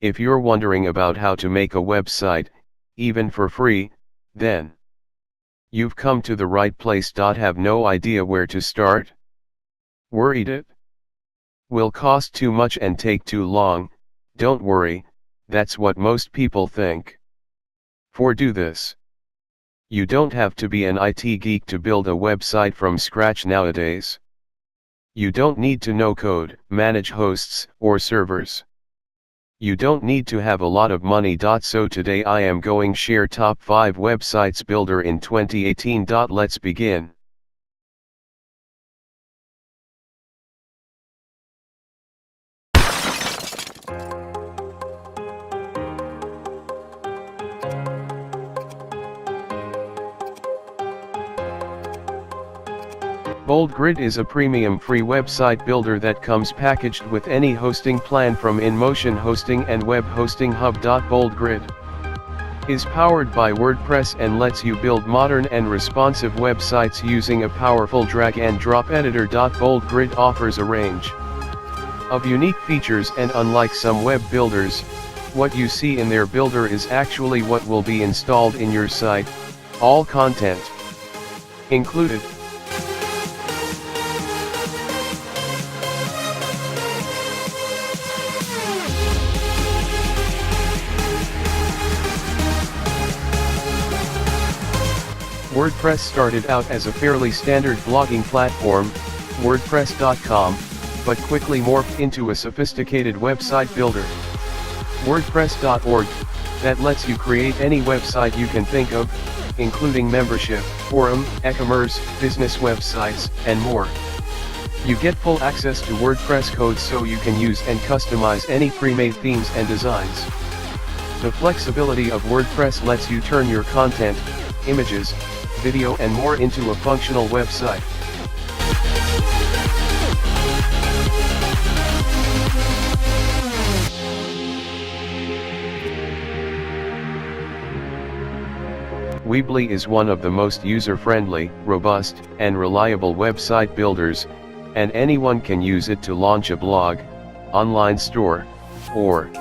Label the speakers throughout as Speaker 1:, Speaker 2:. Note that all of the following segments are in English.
Speaker 1: If you're wondering about how to make a website, even for free, then you've come to the right place. Have no idea where to start? Worried it will cost too much and take too long? Don't worry, that's what most people think. For do this. You don't have to be an IT geek to build a website from scratch nowadays. You don't need to know code, manage hosts, or servers. You don't need to have a lot of money. So today I am going share top 5 websites builder in 2018. Let's begin. BoldGrid is a premium free website builder that comes packaged with any hosting plan from InMotion Hosting and Web Hosting Hub. BoldGrid is powered by WordPress and lets you build modern and responsive websites using a powerful drag and drop editor. BoldGrid offers a range of unique features, and unlike some web builders, what you see in their builder is actually what will be installed in your site, all content included. WordPress started out as a fairly standard blogging platform, WordPress.com, but quickly morphed into a sophisticated website builder, WordPress.org, that lets you create any website you can think of, including membership, forum, e-commerce, business websites, and more. You get full access to WordPress code so you can use and customize any pre-made themes and designs. The flexibility of WordPress lets you turn your content, images, video and more into a functional website. Weebly is one of the most user-friendly, robust, and reliable website builders, and anyone can use it to launch a blog, online store, or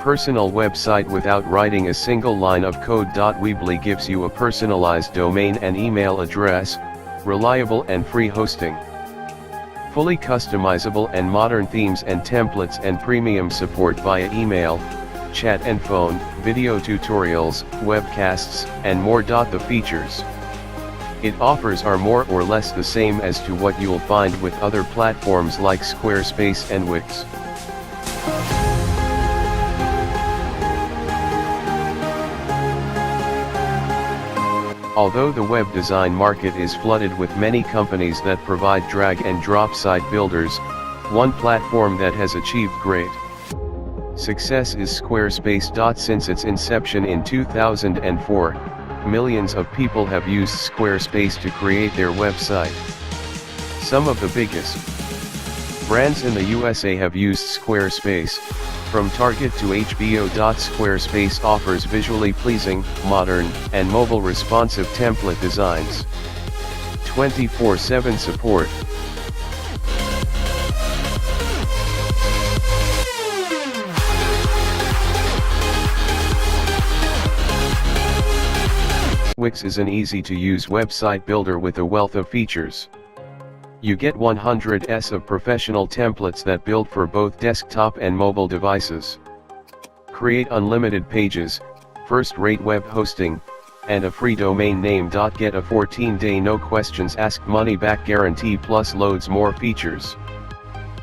Speaker 1: personal website without writing a single line of code. Weebly gives you a personalized domain and email address, reliable and free hosting, fully customizable and modern themes and templates, and premium support via email, chat and phone, video tutorials, webcasts, and more. The features it offers are more or less the same as to what you'll find with other platforms like Squarespace and Wix. Although the web design market is flooded with many companies that provide drag and drop site builders, one platform that has achieved great success is Squarespace. Since its inception in 2004, millions of people have used Squarespace to create their website. Some of the biggest brands in the USA have used Squarespace, from Target to HBO. Squarespace offers visually pleasing, modern, and mobile responsive template designs, 24/7 support, Wix is an easy-to-use website builder with a wealth of features. You get 100s of professional templates that build for both desktop and mobile devices. Create unlimited pages, first-rate web hosting, and a free domain name. Get a 14-day no questions asked money-back guarantee plus loads more features.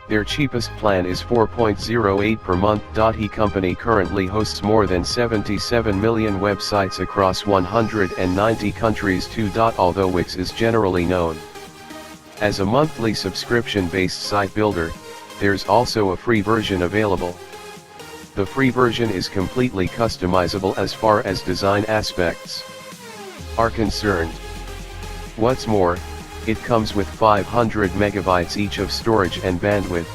Speaker 1: Their cheapest plan is $4.08 per month. eCompany currently hosts more than 77 million websites across 190 countries too. Although Wix is generally known as a monthly subscription-based site builder, there's also a free version available. The free version is completely customizable as far as design aspects are concerned. What's more, it comes with 500 megabytes each of storage and bandwidth.